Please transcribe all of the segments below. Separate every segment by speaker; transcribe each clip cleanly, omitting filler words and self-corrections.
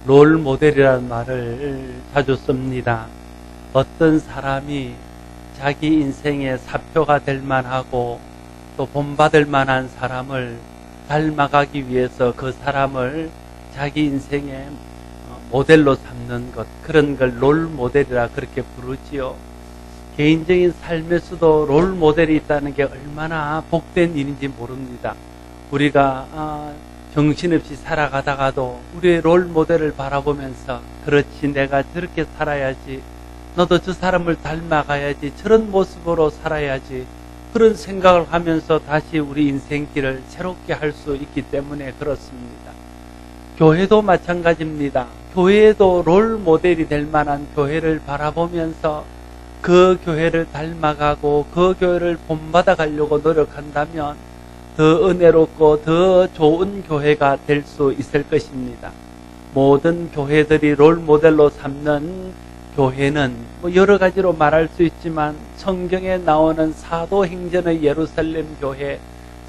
Speaker 1: 롤 모델이라는 말을 자주 씁니다. 어떤 사람이 자기 인생의 사표가 될 만하고 또 본받을 만한 사람을 닮아가기 위해서 그 사람을 자기 인생의 모델로 삼는 것, 그런 걸 롤 모델이라 그렇게 부르지요. 개인적인 삶에서도 롤 모델이 있다는 게 얼마나 복된 일인지 모릅니다. 우리가 정신없이 살아가다가도 우리의 롤 모델을 바라보면서 그렇지, 내가 저렇게 살아야지, 너도 저 사람을 닮아가야지, 저런 모습으로 살아야지, 그런 생각을 하면서 다시 우리 인생길을 새롭게 할 수 있기 때문에 그렇습니다. 교회도 마찬가지입니다. 교회도 롤 모델이 될 만한 교회를 바라보면서 그 교회를 닮아가고 그 교회를 본받아 가려고 노력한다면 더 은혜롭고 더 좋은 교회가 될 수 있을 것입니다. 모든 교회들이 롤 모델로 삼는 교회는 여러 가지로 말할 수 있지만 성경에 나오는 사도행전의 예루살렘 교회,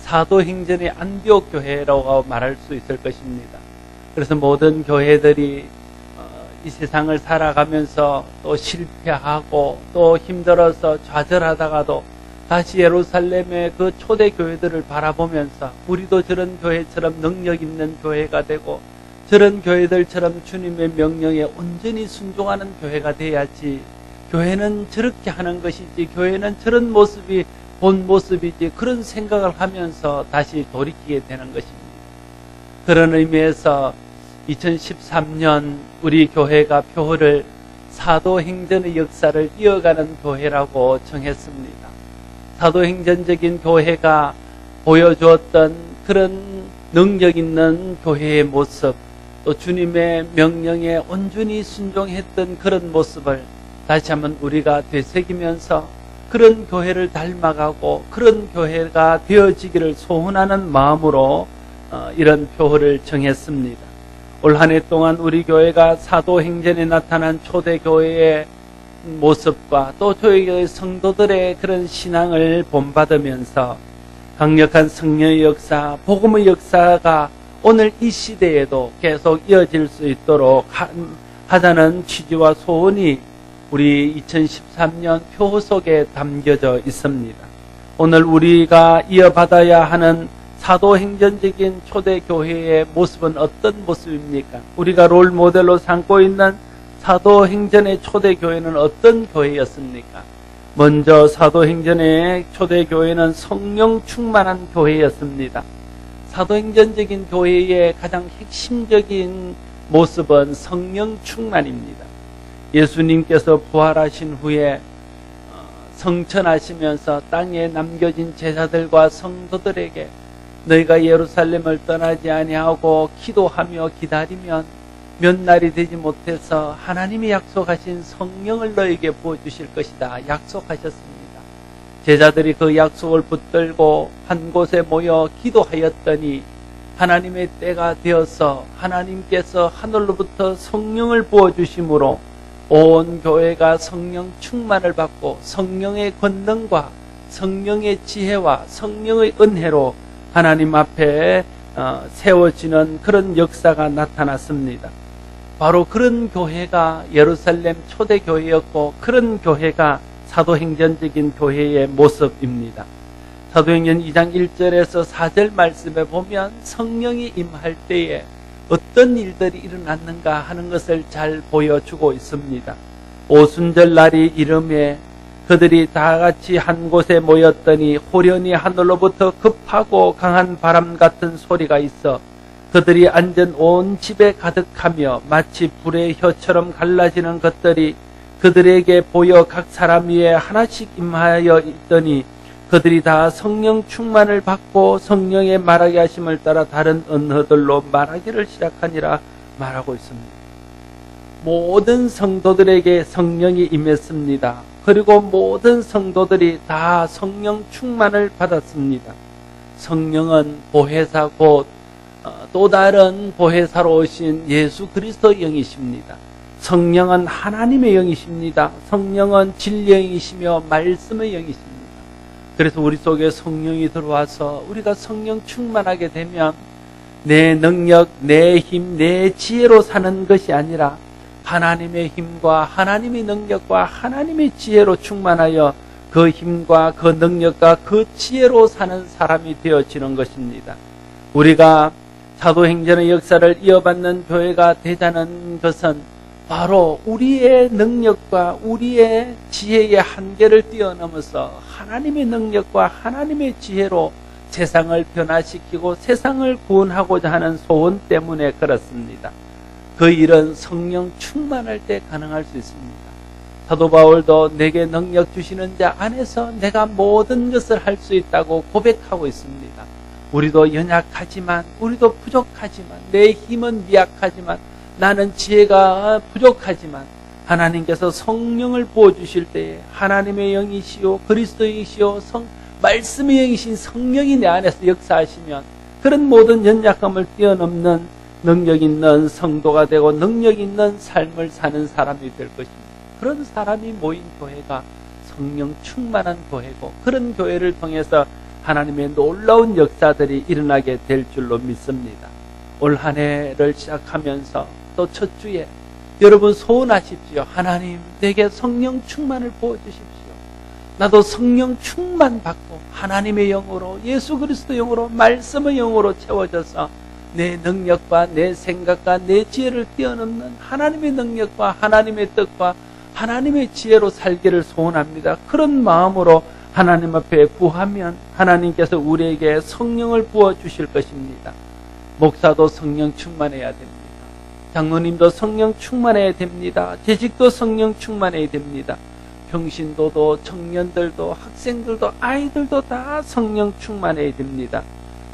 Speaker 1: 사도행전의 안디옥 교회라고 말할 수 있을 것입니다. 그래서 모든 교회들이 이 세상을 살아가면서 또 실패하고 또 힘들어서 좌절하다가도 다시 예루살렘의 그 초대 교회들을 바라보면서 우리도 저런 교회처럼 능력 있는 교회가 되고 저런 교회들처럼 주님의 명령에 온전히 순종하는 교회가 돼야지, 교회는 저렇게 하는 것이지, 교회는 저런 모습이 본 모습이지, 그런 생각을 하면서 다시 돌이키게 되는 것입니다. 그런 의미에서 2013년 우리 교회가 표를 사도행전의 역사를 이어가는 교회라고 정했습니다. 사도행전적인 교회가 보여주었던 그런 능력 있는 교회의 모습, 또 주님의 명령에 온전히 순종했던 그런 모습을 다시 한번 우리가 되새기면서 그런 교회를 닮아가고 그런 교회가 되어지기를 소원하는 마음으로 이런 표를 정했습니다. 올 한 해 동안 우리 교회가 사도행전에 나타난 초대교회의 모습과 또 저희 성도들의 그런 신앙을 본받으면서 강력한 성령의 역사, 복음의 역사가 오늘 이 시대에도 계속 이어질 수 있도록 하자는 취지와 소원이 우리 2013년 표 속에 담겨져 있습니다. 오늘 우리가 이어받아야 하는 사도행전적인 초대교회의 모습은 어떤 모습입니까? 우리가 롤 모델로 삼고 있는 사도행전의 초대교회는 어떤 교회였습니까? 먼저 사도행전의 초대교회는 성령 충만한 교회였습니다. 사도행전적인 교회의 가장 핵심적인 모습은 성령 충만입니다. 예수님께서 부활하신 후에 성천하시면서 땅에 남겨진 제자들과 성도들에게 너희가 예루살렘을 떠나지 아니하고 기도하며 기다리면 몇 날이 되지 못해서 하나님이 약속하신 성령을 너에게 부어주실 것이다 약속하셨습니다. 제자들이 그 약속을 붙들고 한 곳에 모여 기도하였더니 하나님의 때가 되어서 하나님께서 하늘로부터 성령을 부어주심으로 온 교회가 성령 충만을 받고 성령의 권능과 성령의 지혜와 성령의 은혜로 하나님 앞에 세워지는 그런 역사가 나타났습니다. 바로 그런 교회가 예루살렘 초대교회였고 그런 교회가 사도행전적인 교회의 모습입니다. 사도행전 2장 1절에서 4절 말씀에 보면 성령이 임할 때에 어떤 일들이 일어났는가 하는 것을 잘 보여주고 있습니다. 오순절 날이 이름에 그들이 다 같이 한 곳에 모였더니 호련히 하늘로부터 급하고 강한 바람 같은 소리가 있어 그들이 앉은 온 집에 가득하며 마치 불의 혀처럼 갈라지는 것들이 그들에게 보여 각 사람 위에 하나씩 임하여 있더니 그들이 다 성령 충만을 받고 성령의 말하게 하심을 따라 다른 언어들로 말하기를 시작하니라 말하고 있습니다. 모든 성도들에게 성령이 임했습니다. 그리고 모든 성도들이 다 성령 충만을 받았습니다. 성령은 보혜사 곧 또 다른 보혜사로 오신 예수 그리스도의 영이십니다. 성령은 하나님의 영이십니다. 성령은 진리의 영이시며 말씀의 영이십니다. 그래서 우리 속에 성령이 들어와서 우리가 성령 충만하게 되면 내 능력, 내 힘, 내 지혜로 사는 것이 아니라 하나님의 힘과 하나님의 능력과 하나님의 지혜로 충만하여 그 힘과 그 능력과 그 지혜로 사는 사람이 되어지는 것입니다. 우리가 사도행전의 역사를 이어받는 교회가 되자는 것은 바로 우리의 능력과 우리의 지혜의 한계를 뛰어넘어서 하나님의 능력과 하나님의 지혜로 세상을 변화시키고 세상을 구원하고자 하는 소원 때문에 그렇습니다. 그 일은 성령 충만할 때 가능할 수 있습니다. 사도 바울도 내게 능력 주시는 자 안에서 내가 모든 것을 할 수 있다고 고백하고 있습니다. 우리도 연약하지만, 우리도 부족하지만, 내 힘은 미약하지만, 나는 지혜가 부족하지만 하나님께서 성령을 부어주실 때에 하나님의 영이시오 그리스도이시오 말씀의 영이신 성령이 내 안에서 역사하시면 그런 모든 연약함을 뛰어넘는 능력 있는 성도가 되고 능력 있는 삶을 사는 사람이 될 것입니다. 그런 사람이 모인 교회가 성령 충만한 교회고 그런 교회를 통해서 하나님의 놀라운 역사들이 일어나게 될 줄로 믿습니다. 올 한 해를 시작하면서 또 첫 주에 여러분 소원하십시오. 하나님 내게 성령 충만을 부어주십시오. 나도 성령 충만 받고 하나님의 영으로 예수 그리스도 영으로 말씀의 영으로 채워져서 내 능력과 내 생각과 내 지혜를 뛰어넘는 하나님의 능력과 하나님의 뜻과 하나님의 지혜로 살기를 소원합니다. 그런 마음으로 하나님 앞에 구하면 하나님께서 우리에게 성령을 부어주실 것입니다. 목사도 성령 충만해야 됩니다. 장로님도 성령 충만해야 됩니다. 재직도 성령 충만해야 됩니다. 평신도도 청년들도 학생들도 아이들도 다 성령 충만해야 됩니다.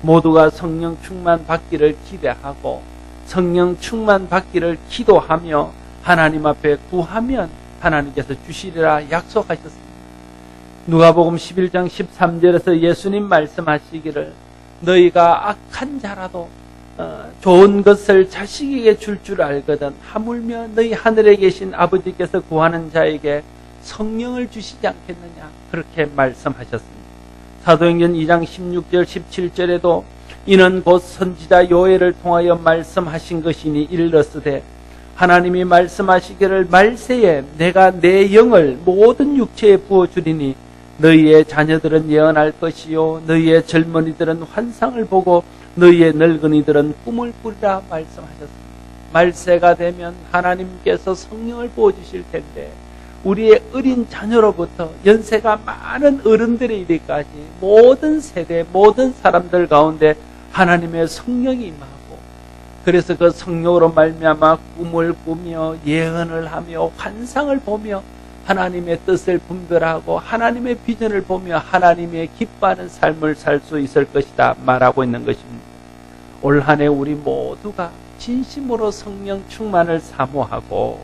Speaker 1: 모두가 성령 충만 받기를 기대하고 성령 충만 받기를 기도하며 하나님 앞에 구하면 하나님께서 주시리라 약속하셨습니다. 누가복음 11장 13절에서 예수님 말씀하시기를 너희가 악한 자라도 좋은 것을 자식에게 줄 알거든 하물며 너희 하늘에 계신 아버지께서 구하는 자에게 성령을 주시지 않겠느냐 그렇게 말씀하셨습니다. 사도행전 2장 16절 17절에도 이는 곧 선지자 요엘을 통하여 말씀하신 것이니 이르렀으되 하나님이 말씀하시기를 말세에 내가 내 영을 모든 육체에 부어주리니 너희의 자녀들은 예언할 것이요 너희의 젊은이들은 환상을 보고 너희의 늙은이들은 꿈을 꾸리라 말씀하셨습니다. 말세가 되면 하나님께서 성령을 부어주실 텐데 우리의 어린 자녀로부터 연세가 많은 어른들의 이르기까지 모든 세대 모든 사람들 가운데 하나님의 성령이 임하고 그래서 그 성령으로 말미암아 꿈을 꾸며 예언을 하며 환상을 보며 하나님의 뜻을 분별하고 하나님의 비전을 보며 하나님의 기뻐하는 삶을 살 수 있을 것이다 말하고 있는 것입니다. 올 한 해 우리 모두가 진심으로 성령 충만을 사모하고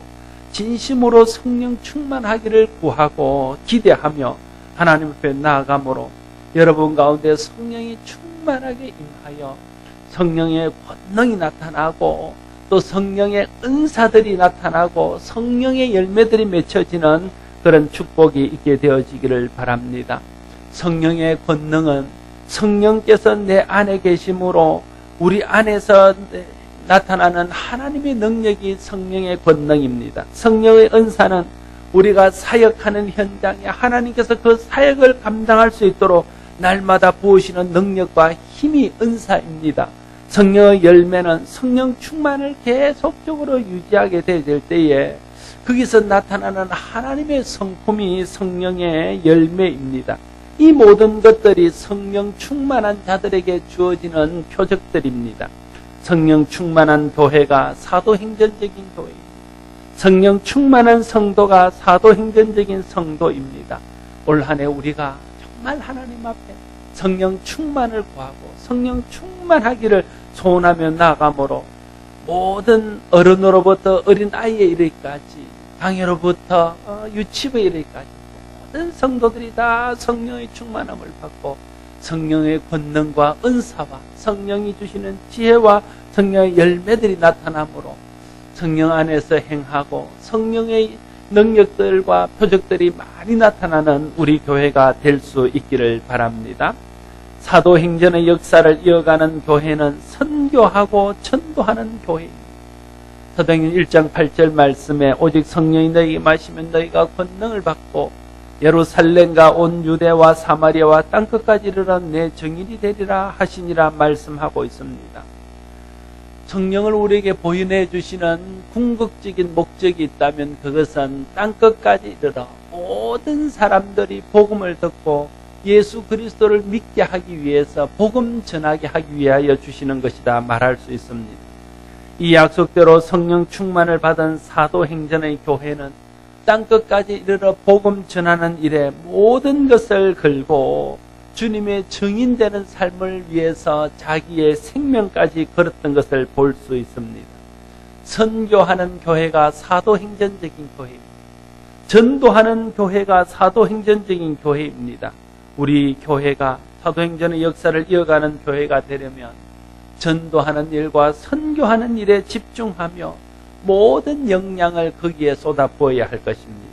Speaker 1: 진심으로 성령 충만하기를 구하고 기대하며 하나님 앞에 나아가므로 여러분 가운데 성령이 충만하게 임하여 성령의 권능이 나타나고 또 성령의 은사들이 나타나고 성령의 열매들이 맺혀지는 그런 축복이 있게 되어지기를 바랍니다. 성령의 권능은 성령께서 내 안에 계심으로 우리 안에서 나타나는 하나님의 능력이 성령의 권능입니다. 성령의 은사는 우리가 사역하는 현장에 하나님께서 그 사역을 감당할 수 있도록 날마다 부으시는 능력과 힘이 은사입니다. 성령의 열매는 성령 충만을 계속적으로 유지하게 될 때에 거기서 나타나는 하나님의 성품이 성령의 열매입니다. 이 모든 것들이 성령 충만한 자들에게 주어지는 표적들입니다. 성령 충만한 교회가 사도행전적인 교회입니다. 성령 충만한 성도가 사도행전적인 성도입니다. 올 한 해 우리가 정말 하나님 앞에 성령 충만을 구하고 성령 충만하기를 소원하며 나아가므로 모든 어른으로부터 어린아이에 이르기까지 장애로부터 유치부에 이르기까지 모든 성도들이 다 성령의 충만함을 받고 성령의 권능과 은사와 성령이 주시는 지혜와 성령의 열매들이 나타나므로 성령 안에서 행하고 성령의 능력들과 표적들이 많이 나타나는 우리 교회가 될 수 있기를 바랍니다. 사도행전의 역사를 이어가는 교회는 선교하고 전도하는 교회입니다. 사도행전 1장 8절 말씀에 오직 성령이 너희에게 임하시면 너희가 권능을 받고 예루살렘과 온 유대와 사마리아와 땅끝까지 이르러 내 증인이 되리라 하시니라 말씀하고 있습니다. 성령을 우리에게 보여내 주시는 궁극적인 목적이 있다면 그것은 땅끝까지 이르러 모든 사람들이 복음을 듣고 예수 그리스도를 믿게 하기 위해서 복음 전하게 하기 위하여 주시는 것이다 말할 수 있습니다. 이 약속대로 성령 충만을 받은 사도행전의 교회는 땅끝까지 이르러 복음 전하는 일에 모든 것을 걸고 주님의 증인되는 삶을 위해서 자기의 생명까지 걸었던 것을 볼 수 있습니다. 선교하는 교회가 사도행전적인 교회입니다. 전도하는 교회가 사도행전적인 교회입니다. 우리 교회가 사도행전의 역사를 이어가는 교회가 되려면 전도하는 일과 선교하는 일에 집중하며 모든 역량을 거기에 쏟아부어야 할 것입니다.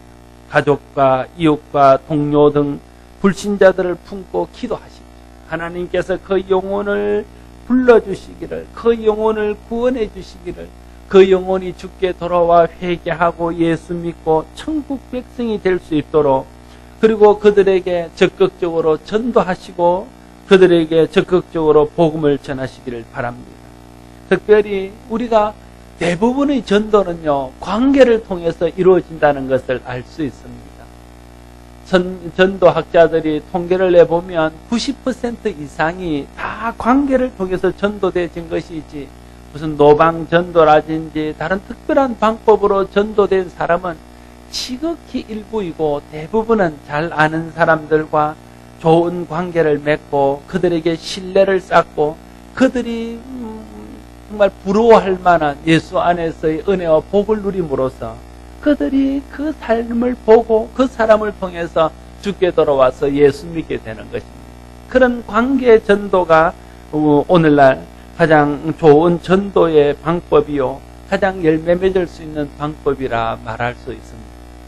Speaker 1: 가족과 이웃과 동료 등 불신자들을 품고 기도하십시오. 하나님께서 그 영혼을 불러주시기를, 그 영혼을 구원해 주시기를, 그 영혼이 주께 돌아와 회개하고 예수 믿고 천국 백성이 될 수 있도록, 그리고 그들에게 적극적으로 전도하시고 그들에게 적극적으로 복음을 전하시기를 바랍니다. 특별히 우리가 대부분의 전도는요, 관계를 통해서 이루어진다는 것을 알 수 있습니다. 전도학자들이 통계를 내보면 90% 이상이 다 관계를 통해서 전도되어진 것이지, 무슨 노방전도라든지 다른 특별한 방법으로 전도된 사람은 지극히 일부이고, 대부분은 잘 아는 사람들과 좋은 관계를 맺고 그들에게 신뢰를 쌓고 그들이 정말 부러워할 만한 예수 안에서의 은혜와 복을 누림으로써 그들이 그 삶을 보고 그 사람을 통해서 주께 돌아와서 예수 믿게 되는 것입니다. 그런 관계 전도가 오늘날 가장 좋은 전도의 방법이요, 가장 열매 맺을 수 있는 방법이라 말할 수 있습니다.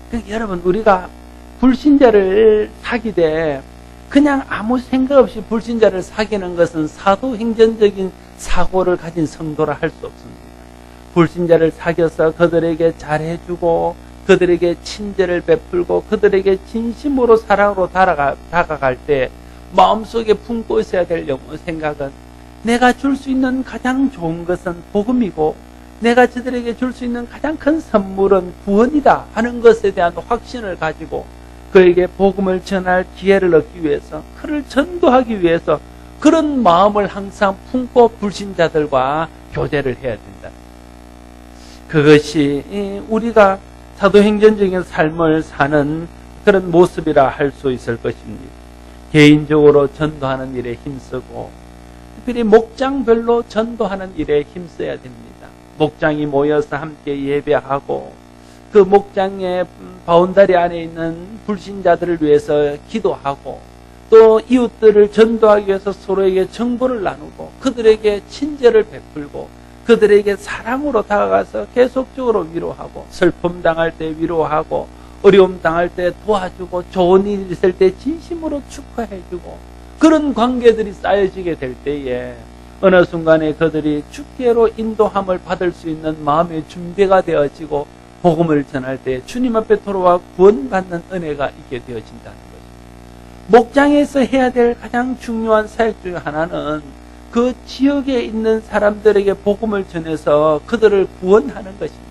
Speaker 1: 그러니까 여러분, 우리가 불신자를 사귀되 그냥 아무 생각 없이 불신자를 사귀는 것은 사도행전적인 사고를 가진 성도라 할 수 없습니다. 불신자를 사귀어서 그들에게 잘해주고 그들에게 친절을 베풀고 그들에게 진심으로 사랑으로 다가갈 때 마음속에 품고 있어야 될 생각은, 내가 줄 수 있는 가장 좋은 것은 복음이고 내가 저들에게 줄 수 있는 가장 큰 선물은 구원이다 하는 것에 대한 확신을 가지고 그에게 복음을 전할 기회를 얻기 위해서, 그를 전도하기 위해서 그런 마음을 항상 품고 불신자들과 교제를 해야 된다. 그것이 우리가 사도행전적인 삶을 사는 그런 모습이라 할 수 있을 것입니다. 개인적으로 전도하는 일에 힘쓰고 특별히 목장별로 전도하는 일에 힘써야 됩니다. 목장이 모여서 함께 예배하고 그 목장의 바운다리 안에 있는 불신자들을 위해서 기도하고 또 이웃들을 전도하기 위해서 서로에게 정보를 나누고 그들에게 친절을 베풀고 그들에게 사랑으로 다가가서 계속적으로 위로하고, 슬픔 당할 때 위로하고, 어려움 당할 때 도와주고, 좋은 일 있을 때 진심으로 축하해주고, 그런 관계들이 쌓여지게 될 때에 어느 순간에 그들이 주께로 인도함을 받을 수 있는 마음의 준비가 되어지고 복음을 전할 때 주님 앞에 돌아와 구원받는 은혜가 있게 되어진다는 것입니다. 목장에서 해야 될 가장 중요한 사역 중 하나는 그 지역에 있는 사람들에게 복음을 전해서 그들을 구원하는 것입니다.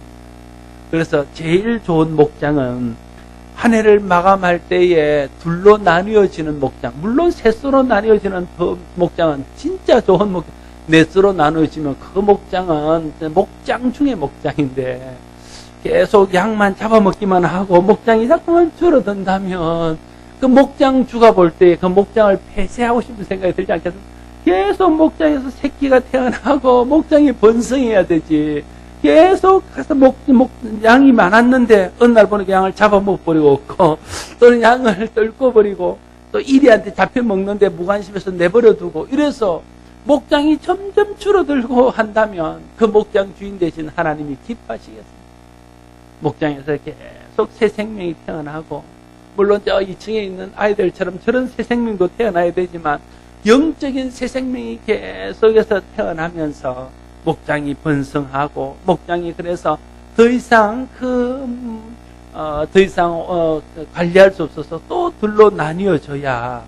Speaker 1: 그래서 제일 좋은 목장은 한 해를 마감할 때에 둘로 나뉘어지는 목장, 물론 셋으로 나뉘어지는 그 목장은 진짜 좋은 목장, 넷으로 나누어지면 그 목장은 목장 중에 목장인데 계속 양만 잡아먹기만 하고 목장이 자꾸만 줄어든다면 그 목장 주가 볼 때 그 목장을 폐쇄하고 싶은 생각이 들지 않겠습니까? 계속 목장에서 새끼가 태어나고 목장이 번성해야 되지. 계속 가서 양이 많았는데 어느 날 보니까 양을 잡아먹어버리고 없고 또는 양을 떨궈버리고 또 이리한테 잡혀먹는데 무관심해서 내버려두고 이래서 목장이 점점 줄어들고 한다면 그 목장 주인 되신 하나님이 기뻐하시겠습니다. 목장에서 계속 새 생명이 태어나고 물론 저 2층에 있는 아이들처럼 저런 새 생명도 태어나야 되지만 영적인 새 생명이 계속해서 태어나면서 목장이 번성하고 목장이 그래서 더 이상 관리할 수 없어서 또 둘로 나뉘어져야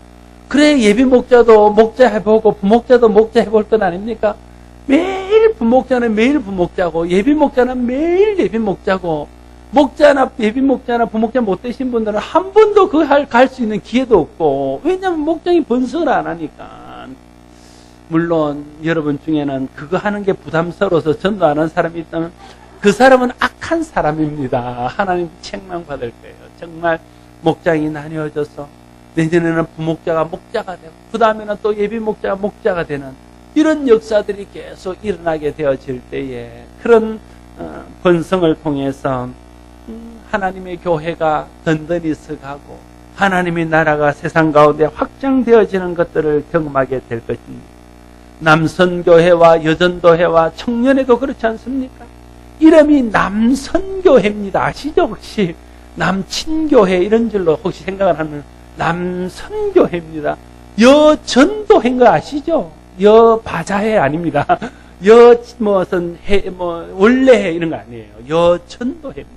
Speaker 1: 그래 예비 목자도 목자해보고 부목자도 목자해볼 것 아닙니까? 매일 부목자는 매일 부목자고 예비 목자는 매일 예비 목자고 목자나 예비 목자나 부목자 못 되신 분들은 한 번도 갈 수 있는 기회도 없고 왜냐하면 목장이 번성을 안 하니까. 물론 여러분 중에는 그거 하는 게 부담스러워서 전도하는 사람이 있다면 그 사람은 악한 사람입니다. 하나님 책망받을 거예요. 정말 목장이 나뉘어져서 내년에는 부목자가 목자가 되고 그 다음에는 또 예비 목자가 목자가 되는 이런 역사들이 계속 일어나게 되어질 때에 그런 번성을 통해서 하나님의 교회가 든든히 서가고 하나님의 나라가 세상 가운데 확장되어지는 것들을 경험하게 될 것입니다. 남선교회와 여전도회와 청년회도 그렇지 않습니까? 이름이 남선교회입니다. 아시죠? 혹시 남친교회 이런 줄로 혹시 생각을 하면 남선교회입니다. 여전도회인 거 아시죠? 여바자회 아닙니다. 원래회 이런 거 아니에요. 여전도회입니다.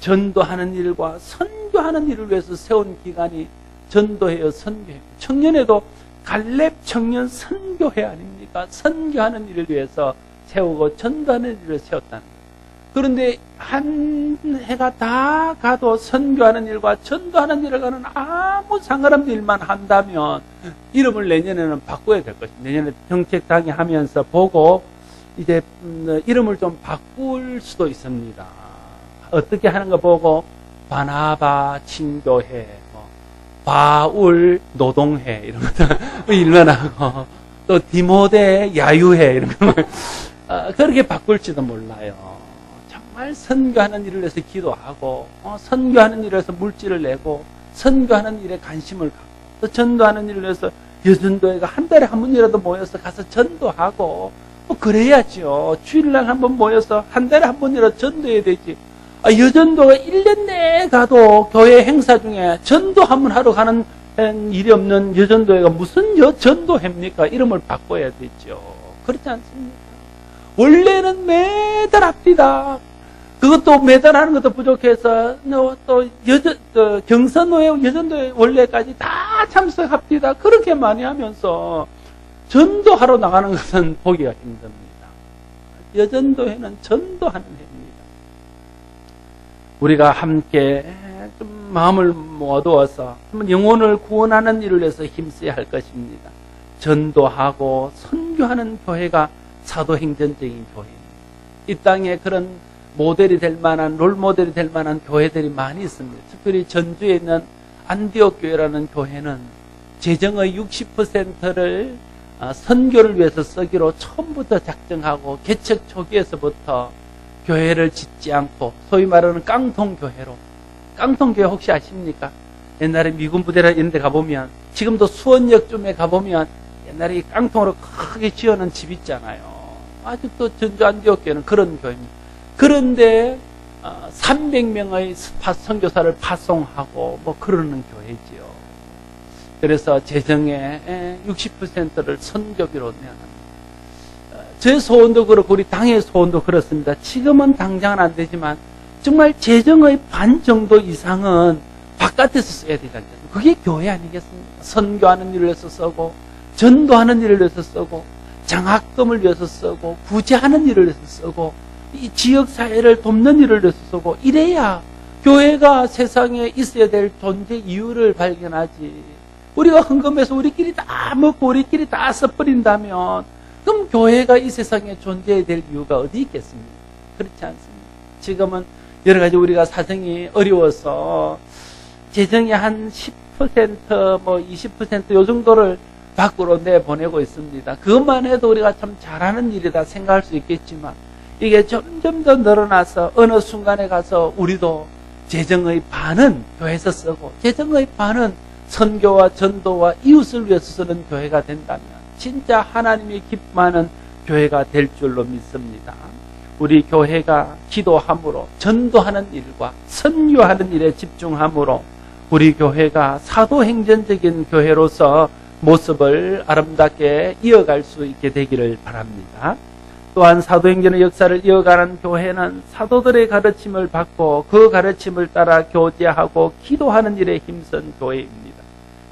Speaker 1: 전도하는 일과 선교하는 일을 위해서 세운 기관이 전도회요, 선교회. 청년회도 갈렙 청년 선교회 아닙니까? 선교하는 일을 위해서 세우고 전도하는 일을 세웠다는 거예요. 그런데 한 해가 다 가도 선교하는 일과 전도하는 일을 가는 아무 상관없는 일만 한다면 이름을 내년에는 바꿔야 될 것입니다. 내년에 정책당이 하면서 보고 이제 이름을 좀 바꿀 수도 있습니다. 어떻게 하는 거 보고 바나바 친교회, 바울 노동회 이런 것들 일만하고 또 디모데 야유회 이런 거 그렇게 바꿀지도 몰라요. 정말 선교하는 일을 위해서 기도하고 선교하는 일을 위해서 물질을 내고 선교하는 일에 관심을 갖고 또 전도하는 일을 위해서 여전도회가 한 달에 한 번이라도 모여서 가서 전도하고 그래야죠. 주일날 한 번 모여서 한 달에 한 번이라도 전도해야 되지. 여전도가 1년 내에 가도 교회 행사 중에 전도 한 번 하러 가는 일이 없는 여전도회가 무슨 전도회입니까? 이름을 바꿔야 되죠. 그렇지 않습니까? 원래는 매달 합니다. 그것도 매달 하는 것도 부족해서 또 경선노회, 여전도회 원래까지 다 참석합니다. 그렇게 많이 하면서 전도하러 나가는 것은 보기가 힘듭니다. 여전도회는 전도하는 회입니다. 우리가 함께 좀 마음을 모아두어서 영혼을 구원하는 일을 위해서 힘써야 할 것입니다. 전도하고 선교하는 교회가 사도행전적인 교회입니다. 이 땅에 그런 모델이 될 만한 롤모델이 될 만한 교회들이 많이 있습니다. 특별히 전주에 있는 안디옥 교회라는 교회는 재정의 60%를 선교를 위해서 쓰기로 처음부터 작정하고 개척 초기에서부터 교회를 짓지 않고 소위 말하는 깡통교회로. 깡통교회 혹시 아십니까? 옛날에 미군 부대나 이런 데 가보면 지금도 수원역쯤에 가보면 옛날에 깡통으로 크게 지어놓은 집 있잖아요. 아직도 전주 안디옥교회는 그런 교회입니다. 그런데 300명의 선교사를 파송하고 그러는 교회지요. 그래서 재정의 60%를 선교비로 내는 제 소원도 그렇고 우리 당의 소원도 그렇습니다. 지금은 당장은 안 되지만 정말 재정의 반 정도 이상은 바깥에서 써야 되지 않습니까? 그게 교회 아니겠습니까? 선교하는 일을 위해서 쓰고 전도하는 일을 위해서 쓰고 장학금을 위해서 쓰고 구제하는 일을 위해서 쓰고 이 지역사회를 돕는 일을 위해서 쓰고 이래야 교회가 세상에 있어야 될 존재 이유를 발견하지. 우리가 헌금해서 우리끼리 다 먹고 우리끼리 다 써버린다면 그럼 교회가 이 세상에 존재해야 될 이유가 어디 있겠습니까? 그렇지 않습니다. 지금은 여러 가지 우리가 사정이 어려워서 재정이 한 10%, 20% 요 정도를 밖으로 내보내고 있습니다. 그것만 해도 우리가 참 잘하는 일이다 생각할 수 있겠지만 이게 점점 더 늘어나서 어느 순간에 가서 우리도 재정의 반은 교회에서 쓰고 재정의 반은 선교와 전도와 이웃을 위해서 쓰는 교회가 된다면 진짜 하나님이 기뻐하는 교회가 될 줄로 믿습니다. 우리 교회가 기도함으로 전도하는 일과 선교하는 일에 집중함으로 우리 교회가 사도행전적인 교회로서 모습을 아름답게 이어갈 수 있게 되기를 바랍니다. 또한 사도행전의 역사를 이어가는 교회는 사도들의 가르침을 받고 그 가르침을 따라 교제하고 기도하는 일에 힘쓴 교회입니다.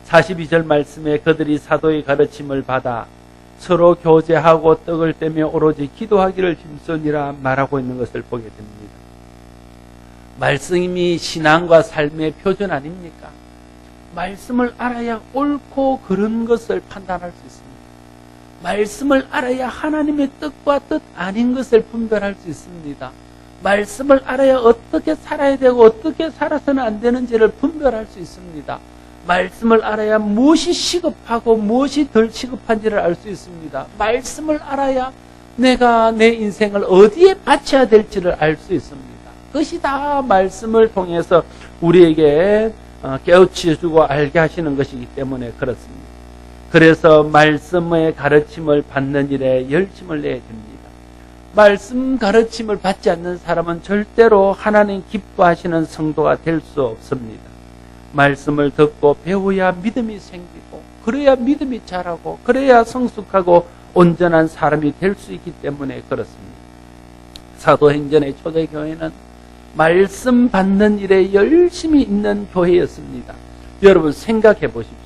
Speaker 1: 42절 말씀에 그들이 사도의 가르침을 받아 서로 교제하고 떡을 떼며 오로지 기도하기를 힘쓰니라 말하고 있는 것을 보게 됩니다. 말씀이 신앙과 삶의 표준 아닙니까? 말씀을 알아야 옳고 그른 것을 판단할 수 있습니다. 말씀을 알아야 하나님의 뜻과 뜻 아닌 것을 분별할 수 있습니다. 말씀을 알아야 어떻게 살아야 되고 어떻게 살아서는 안 되는지를 분별할 수 있습니다. 말씀을 알아야 무엇이 시급하고 무엇이 덜 시급한지를 알 수 있습니다. 말씀을 알아야 내가 내 인생을 어디에 바쳐야 될지를 알 수 있습니다. 그것이 다 말씀을 통해서 우리에게 깨우쳐주고 알게 하시는 것이기 때문에 그렇습니다. 그래서 말씀의 가르침을 받는 일에 열심을 내야 됩니다. 말씀 가르침을 받지 않는 사람은 절대로 하나님 기뻐하시는 성도가 될 수 없습니다. 말씀을 듣고 배워야 믿음이 생기고 그래야 믿음이 자라고 그래야 성숙하고 온전한 사람이 될 수 있기 때문에 그렇습니다. 사도행전의 초대교회는 말씀 받는 일에 열심히 있는 교회였습니다. 여러분 생각해 보십시오.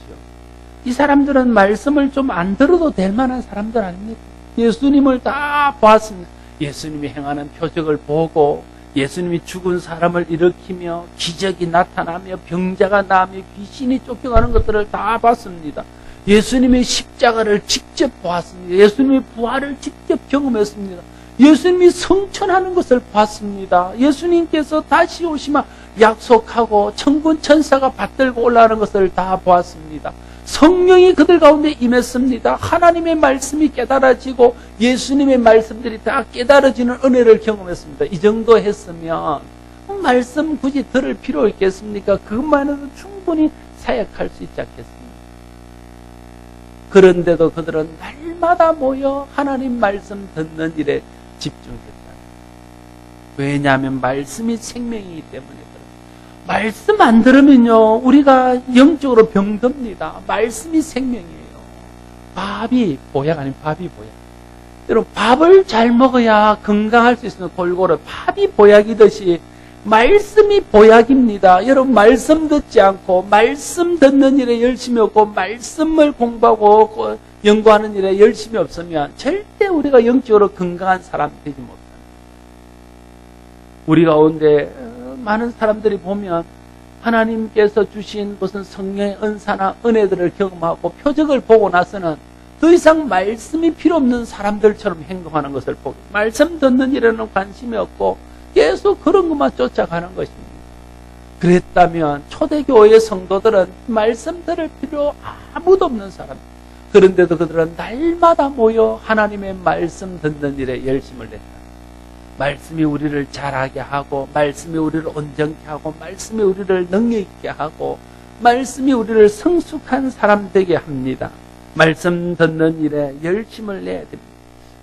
Speaker 1: 이 사람들은 말씀을 좀 안 들어도 될 만한 사람들 아닙니까? 예수님을 다 보았습니다. 예수님이 행하는 표적을 보고 예수님이 죽은 사람을 일으키며 기적이 나타나며 병자가 나으며 귀신이 쫓겨가는 것들을 다 봤습니다. 예수님의 십자가를 직접 보았습니다. 예수님의 부활을 직접 경험했습니다. 예수님이 성천하는 것을 봤습니다. 예수님께서 다시 오시면 약속하고 천군 천사가 받들고 올라가는 것을 다 보았습니다. 성령이 그들 가운데 임했습니다. 하나님의 말씀이 깨달아지고 예수님의 말씀들이 다 깨달아지는 은혜를 경험했습니다. 이 정도 했으면 말씀 굳이 들을 필요 있겠습니까? 그것만 해도 충분히 사역할 수 있지 않겠습니까? 그런데도 그들은 날마다 모여 하나님 말씀 듣는 일에 집중했다. 왜냐하면 말씀이 생명이기 때문에 말씀 안 들으면요 우리가 영적으로 병듭니다. 말씀이 생명이에요. 밥이 보약 아닌 밥이 보약. 여러분 밥을 잘 먹어야 건강할 수 있는 골고루 밥이 보약이듯이 말씀이 보약입니다. 여러분 말씀 듣지 않고 말씀 듣는 일에 열심히 없고 말씀을 공부하고 연구하는 일에 열심히 없으면 절대 우리가 영적으로 건강한 사람이 되지 못합니다. 우리 가운데 많은 사람들이 보면 하나님께서 주신 무슨 성령의 은사나 은혜들을 경험하고 표적을 보고 나서는 더 이상 말씀이 필요 없는 사람들처럼 행동하는 것을 보고 말씀 듣는 일에는 관심이 없고 계속 그런 것만 쫓아가는 것입니다. 그랬다면 초대교회의 성도들은 말씀 들을 필요 아무도 없는 사람. 그런데도 그들은 날마다 모여 하나님의 말씀 듣는 일에 열심을 냈다. 말씀이 우리를 잘하게 하고 말씀이 우리를 온전케 하고 말씀이 우리를 능력 있게 하고 말씀이 우리를 성숙한 사람 되게 합니다. 말씀 듣는 일에 열심을 내야 됩니다.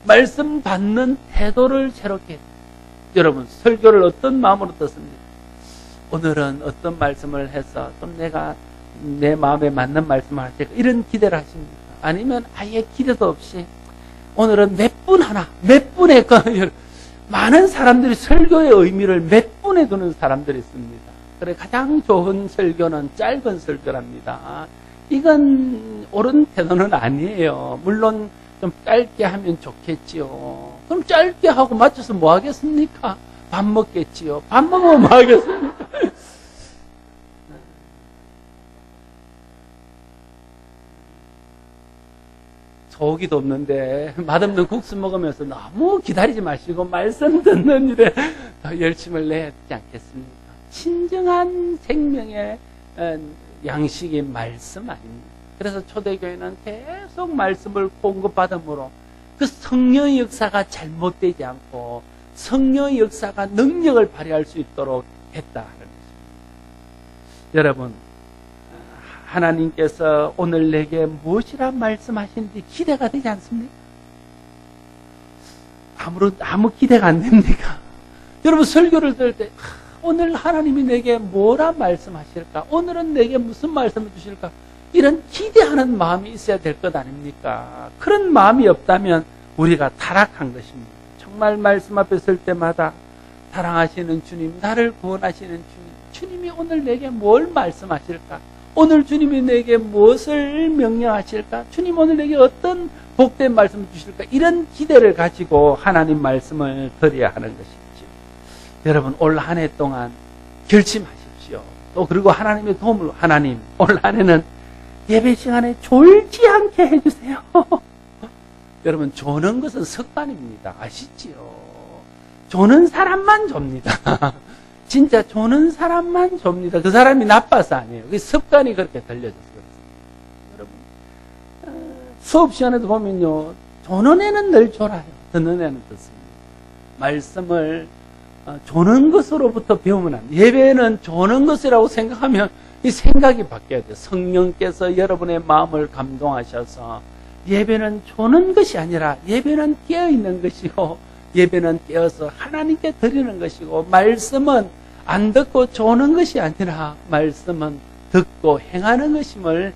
Speaker 1: 말씀 받는 태도를 새롭게 해야 됩니다. 여러분 설교를 어떤 마음으로 듣습니까? 오늘은 어떤 말씀을 해서 좀 내가 내 마음에 맞는 말씀을 할 때 이런 기대를 하십니까? 아니면 아예 기대도 없이 오늘은 몇 분에 많은 사람들이 설교의 의미를 몇 분에 두는 사람들이 있습니다. 그래 가장 좋은 설교는 짧은 설교랍니다. 이건 옳은 태도는 아니에요. 물론 좀 짧게 하면 좋겠지요. 그럼 짧게 하고 맞춰서 뭐 하겠습니까? 밥 먹겠지요. 밥 먹으면 뭐 하겠습니까? 소고기도 없는데 맛없는 국수 먹으면서 너무 기다리지 마시고 말씀 듣는 일에 더 열심을 내야 되지 않겠습니까? 진정한 생명의 양식이 말씀 아닙니까? 그래서 초대교회는 계속 말씀을 공급받음으로 그 성령의 역사가 잘못되지 않고 성령의 역사가 능력을 발휘할 수 있도록 했다는 것입니다. 여러분 하나님께서 오늘 내게 무엇이라 말씀하시는지 기대가 되지 않습니까? 아무 기대가 안 됩니까? 여러분 설교를 들을 때 오늘 하나님이 내게 뭐라 말씀하실까? 오늘은 내게 무슨 말씀을 주실까? 이런 기대하는 마음이 있어야 될 것 아닙니까? 그런 마음이 없다면 우리가 타락한 것입니다. 정말 말씀 앞에 설 때마다 사랑하시는 주님, 나를 구원하시는 주님, 주님이 오늘 내게 뭘 말씀하실까? 오늘 주님이 내게 무엇을 명령하실까? 주님 오늘 내게 어떤 복된 말씀을 주실까? 이런 기대를 가지고 하나님 말씀을 드려야 하는 것이죠. 여러분 올 한 해 동안 결심하십시오. 또 그리고 하나님의 도움을 하나님 올 한 해는 예배 시간에 졸지 않게 해주세요. 여러분 조는 것은 습관입니다. 아시지요? 조는 사람만 좁니다. 진짜 조는 사람만 좁니다. 그 사람이 나빠서 아니에요. 그 습관이 그렇게 들려져서 그렇습니다. 여러분 수업 시간에도 보면요, 조는 애는 늘 졸아요. 듣는 애는 듣습니다. 말씀을 조는 것으로부터 배우면 안 돼요. 예배는 조는 것이라고 생각하면 이 생각이 바뀌어야 돼요. 성령께서 여러분의 마음을 감동하셔서 예배는 조는 것이 아니라 예배는 깨어있는 것이고 예배는 깨어서 하나님께 드리는 것이고 말씀은 안 듣고 조는 것이 아니라 말씀은 듣고 행하는 것임을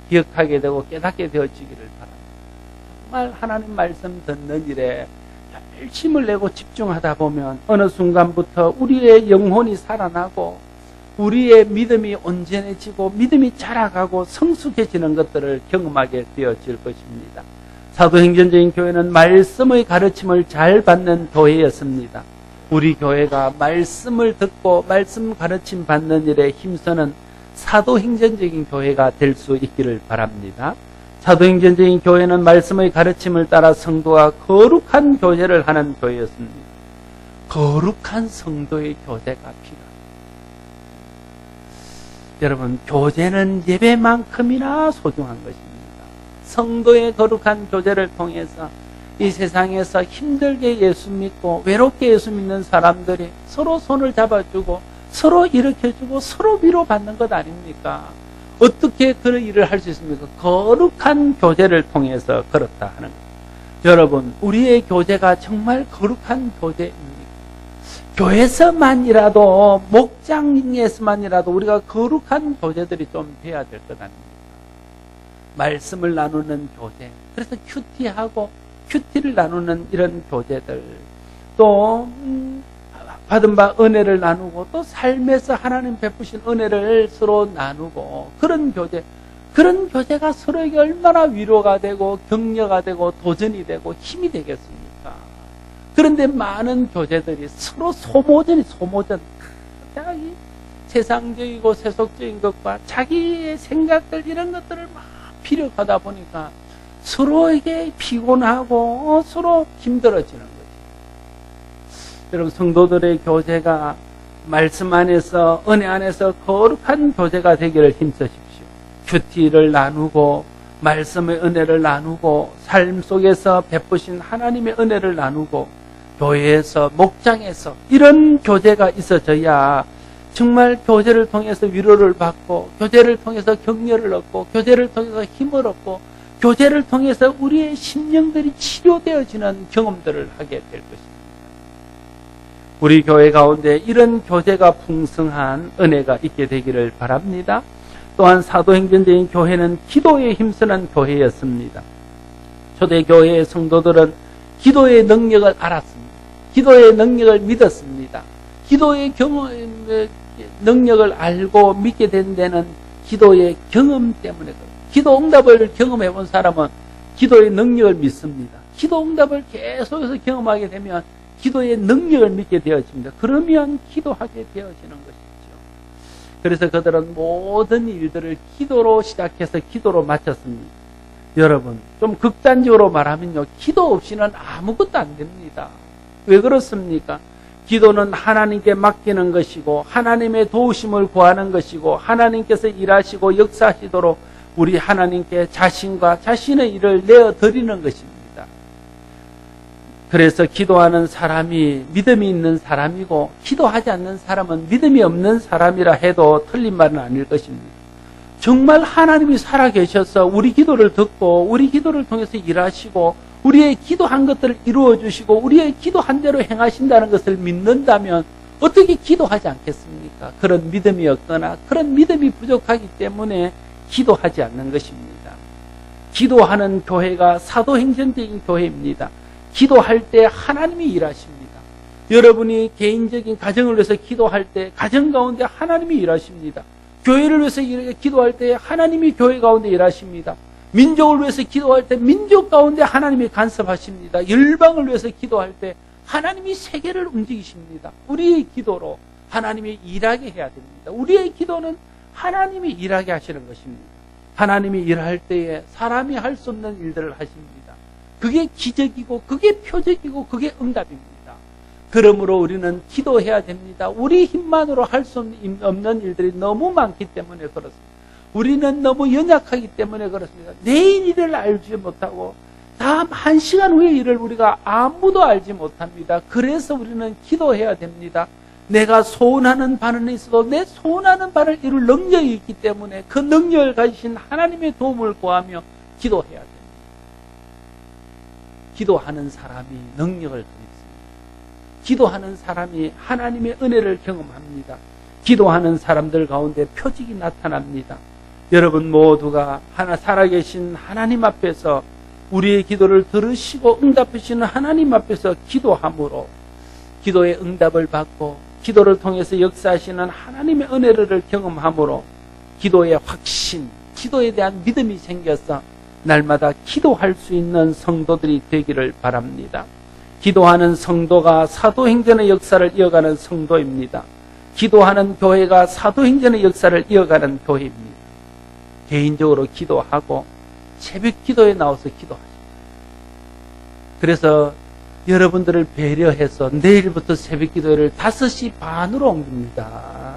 Speaker 1: 기억하게 되고 깨닫게 되어지기를 바랍니다. 정말 하나님 말씀 듣는 일에 열심을 내고 집중하다 보면 어느 순간부터 우리의 영혼이 살아나고 우리의 믿음이 온전해지고 믿음이 자라가고 성숙해지는 것들을 경험하게 되어질 것입니다. 사도행전적인 교회는 말씀의 가르침을 잘 받는 교회였습니다. 우리 교회가 말씀을 듣고 말씀 가르침 받는 일에 힘쓰는 사도행전적인 교회가 될 수 있기를 바랍니다. 사도행전적인 교회는 말씀의 가르침을 따라 성도와 거룩한 교제를 하는 교회였습니다. 거룩한 성도의 교제가 필요합니다. 여러분, 교제는 예배만큼이나 소중한 것입니다. 성도의 거룩한 교제를 통해서 이 세상에서 힘들게 예수 믿고 외롭게 예수 믿는 사람들이 서로 손을 잡아주고 서로 일으켜주고 서로 위로받는 것 아닙니까? 어떻게 그런 일을 할 수 있습니까? 거룩한 교제를 통해서 그렇다 하는 것. 여러분, 우리의 교제가 정말 거룩한 교제입니까? 교회에서만이라도, 목장에서만이라도 우리가 거룩한 교제들이 좀 돼야 될 것 아닙니까? 말씀을 나누는 교제, 그래서 큐티를 나누는 이런 교제들, 또 받은 바 은혜를 나누고 또 삶에서 하나님 베푸신 은혜를 서로 나누고 그런 교제가 서로에게 얼마나 위로가 되고 격려가 되고 도전이 되고 힘이 되겠습니까? 그런데 많은 교제들이 서로 소모전 자기 세상적이고 세속적인 것과 자기의 생각들 이런 것들을 막 피력하다 보니까 서로에게 피곤하고 서로 힘들어지는 거죠. 여러분, 성도들의 교제가 말씀 안에서 은혜 안에서 거룩한 교제가 되기를 힘쓰십시오. 큐티를 나누고 말씀의 은혜를 나누고 삶 속에서 베푸신 하나님의 은혜를 나누고 교회에서 목장에서 이런 교제가 있어져야 정말 교제를 통해서 위로를 받고 교제를 통해서 격려를 얻고 교제를 통해서 힘을 얻고 교제를 통해서 우리의 심령들이 치료되어지는 경험들을 하게 될 것입니다. 우리 교회 가운데 이런 교제가 풍성한 은혜가 있게 되기를 바랍니다. 또한 사도행전적인 교회는 기도에 힘쓰는 교회였습니다. 초대교회의 성도들은 기도의 능력을 알았습니다. 기도의 능력을 믿었습니다. 기도의 능력을 알고 믿게 된 데는 기도의 경험 때문에 그래요. 기도 응답을 경험해 본 사람은 기도의 능력을 믿습니다. 기도 응답을 계속해서 경험하게 되면 기도의 능력을 믿게 되어집니다. 그러면 기도하게 되어지는 것이죠. 그래서 그들은 모든 일들을 기도로 시작해서 기도로 마쳤습니다. 여러분, 좀 극단적으로 말하면요, 기도 없이는 아무것도 안 됩니다. 왜 그렇습니까? 기도는 하나님께 맡기는 것이고 하나님의 도우심을 구하는 것이고 하나님께서 일하시고 역사하시도록 우리 하나님께 자신과 자신의 일을 내어드리는 것입니다. 그래서 기도하는 사람이 믿음이 있는 사람이고 기도하지 않는 사람은 믿음이 없는 사람이라 해도 틀린 말은 아닐 것입니다. 정말 하나님이 살아계셔서 우리 기도를 듣고 우리 기도를 통해서 일하시고 우리의 기도한 것들을 이루어주시고 우리의 기도한 대로 행하신다는 것을 믿는다면 어떻게 기도하지 않겠습니까? 그런 믿음이 없거나 그런 믿음이 부족하기 때문에 기도하지 않는 것입니다. 기도하는 교회가 사도행전적인 교회입니다. 기도할 때 하나님이 일하십니다. 여러분이 개인적인 가정을 위해서 기도할 때 가정 가운데 하나님이 일하십니다. 교회를 위해서 기도할 때 하나님이 교회 가운데 일하십니다. 민족을 위해서 기도할 때 민족 가운데 하나님이 간섭하십니다. 열방을 위해서 기도할 때 하나님이 세계를 움직이십니다. 우리의 기도로 하나님이 일하게 해야 됩니다. 우리의 기도는 하나님이 일하게 하시는 것입니다. 하나님이 일할 때에 사람이 할 수 없는 일들을 하십니다. 그게 기적이고 그게 표적이고 그게 응답입니다. 그러므로 우리는 기도해야 됩니다. 우리 힘만으로 할 수 없는 일들이 너무 많기 때문에 그렇습니다. 우리는 너무 연약하기 때문에 그렇습니다. 내일 일을 알지 못하고 다음 1시간 후의 일을 우리가 아무도 알지 못합니다. 그래서 우리는 기도해야 됩니다. 내가 소원하는 바는 있어도 내 소원하는 바를 이룰 능력이 있기 때문에 그 능력을 가지신 하나님의 도움을 구하며 기도해야 됩니다. 기도하는 사람이 능력을 드립니다. 기도하는 사람이 하나님의 은혜를 경험합니다. 기도하는 사람들 가운데 표적이 나타납니다. 여러분 모두가 살아계신 하나님 앞에서 우리의 기도를 들으시고 응답하시는 하나님 앞에서 기도함으로 기도의 응답을 받고 기도를 통해서 역사하시는 하나님의 은혜를 경험함으로 기도의 확신, 기도에 대한 믿음이 생겨서 날마다 기도할 수 있는 성도들이 되기를 바랍니다. 기도하는 성도가 사도행전의 역사를 이어가는 성도입니다. 기도하는 교회가 사도행전의 역사를 이어가는 교회입니다. 개인적으로 기도하고 새벽 기도에 나와서 기도하십니다. 그래서 여러분들을 배려해서 내일부터 새벽 기도를 5시 반으로 옮깁니다.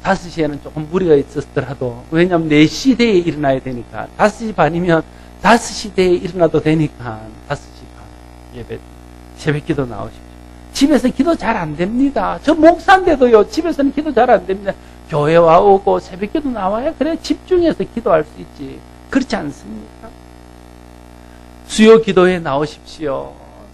Speaker 1: 5시에는 조금 무리가 있었더라도, 왜냐하면 4시 대에 일어나야 되니까, 5시 반이면 5시 대에 일어나도 되니까 5시 반 예배 새벽 기도 나오십시오. 집에서 기도 잘 안 됩니다. 저 목사인데도요, 집에서는 기도 잘 안 됩니다. 교회 와오고 새벽 기도 나와야 그래 집중해서 기도할 수 있지. 그렇지 않습니까? 수요 기도에 나오십시오.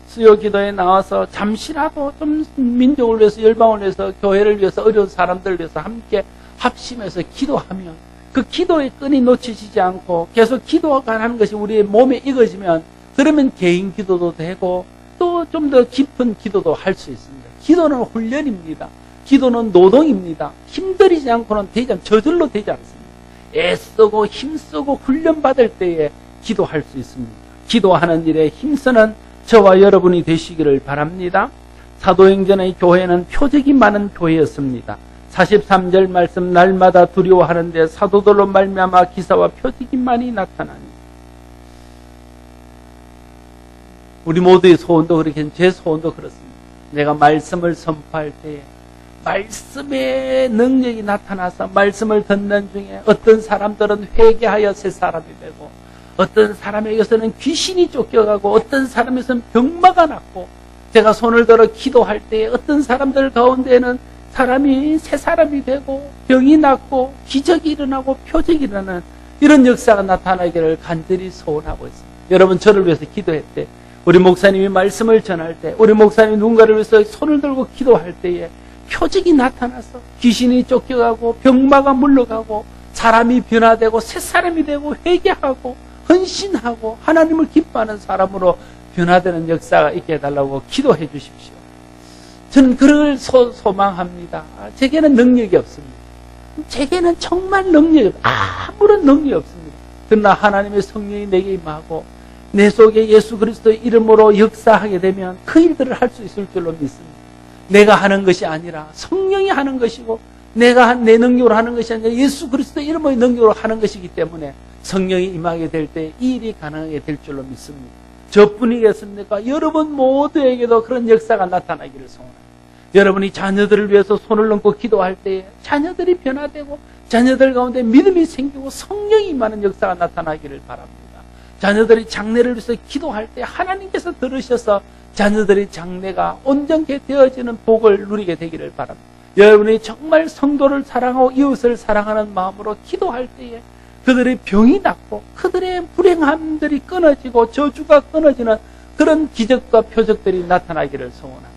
Speaker 1: 수요 기도에 나와서 잠시라도 좀 민족을 위해서, 열방을 위해서, 교회를 위해서, 어려운 사람들을 위해서 함께 합심해서 기도하면 그 기도의 끈이 놓치시지 않고 계속 기도가 하는 것이 우리의 몸에 익어지면, 그러면 개인 기도도 되고 또 좀 더 깊은 기도도 할 수 있습니다. 기도는 훈련입니다. 기도는 노동입니다. 힘들이지 않고는 저절로 되지 않습니다. 애쓰고 힘쓰고 훈련받을 때에 기도할 수 있습니다. 기도하는 일에 힘쓰는 저와 여러분이 되시기를 바랍니다. 사도행전의 교회는 표적이 많은 교회였습니다. 43절 말씀, 날마다 두려워하는데 사도들로 말미암아 기사와 표적이 많이 나타나니. 우리 모두의 소원도 그렇게, 제 소원도 그렇습니다. 내가 말씀을 선포할 때에 말씀의 능력이 나타나서 말씀을 듣는 중에 어떤 사람들은 회개하여 새 사람이 되고, 어떤 사람에게서는 귀신이 쫓겨가고, 어떤 사람에서는 병마가 낫고, 제가 손을 들어 기도할 때에 어떤 사람들 가운데는 사람이 새 사람이 되고 병이 낫고 기적이 일어나고 표적이 일어나는 이런 역사가 나타나기를 간절히 소원하고 있습니다. 여러분, 저를 위해서 기도할 때, 우리 목사님이 말씀을 전할 때, 우리 목사님이 누군가를 위해서 손을 들고 기도할 때에 표적이 나타나서 귀신이 쫓겨가고 병마가 물러가고 사람이 변화되고 새 사람이 되고 회개하고 헌신하고 하나님을 기뻐하는 사람으로 변화되는 역사가 있게 해달라고 기도해 주십시오. 저는 그걸 소망합니다. 제게는 능력이 없습니다. 제게는 정말 능력이 없습니다. 아무런 능력이 없습니다. 그러나 하나님의 성령이 내게 임하고 내 속에 예수 그리스도의 이름으로 역사하게 되면 그 일들을 할 수 있을 줄로 믿습니다. 내가 하는 것이 아니라 성령이 하는 것이고, 내가 내 능력으로 하는 것이 아니라 예수 그리스도의 이름의 능력으로 하는 것이기 때문에 성령이 임하게 될 때 이 일이 가능하게 될 줄로 믿습니다. 저뿐이겠습니까? 여러분 모두에게도 그런 역사가 나타나기를 소원합니다. 여러분이 자녀들을 위해서 손을 얹고 기도할 때에 자녀들이 변화되고 자녀들 가운데 믿음이 생기고 성령이 임하는 역사가 나타나기를 바랍니다. 자녀들이 장래를 위해서 기도할 때 하나님께서 들으셔서 자녀들의 장래가 온전케 되어지는 복을 누리게 되기를 바랍니다. 여러분이 정말 성도를 사랑하고 이웃을 사랑하는 마음으로 기도할 때에 그들의 병이 낫고 그들의 불행함들이 끊어지고 저주가 끊어지는 그런 기적과 표적들이 나타나기를 소원합니다.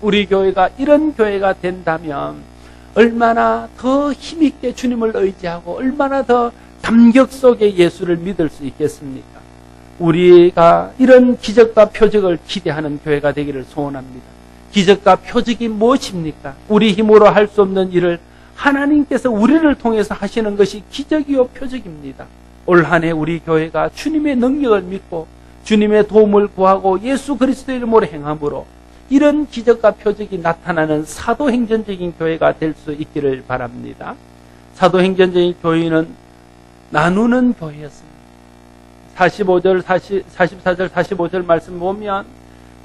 Speaker 1: 우리 교회가 이런 교회가 된다면 얼마나 더 힘있게 주님을 의지하고 얼마나 더 감격 속에 예수를 믿을 수 있겠습니까? 우리가 이런 기적과 표적을 기대하는 교회가 되기를 소원합니다. 기적과 표적이 무엇입니까? 우리 힘으로 할 수 없는 일을 하나님께서 우리를 통해서 하시는 것이 기적이요 표적입니다. 올 한 해 우리 교회가 주님의 능력을 믿고 주님의 도움을 구하고 예수 그리스도의 이름으로 행함으로 이런 기적과 표적이 나타나는 사도행전적인 교회가 될 수 있기를 바랍니다. 사도행전적인 교회는 나누는 교회였습니다. 44절, 45절 말씀 보면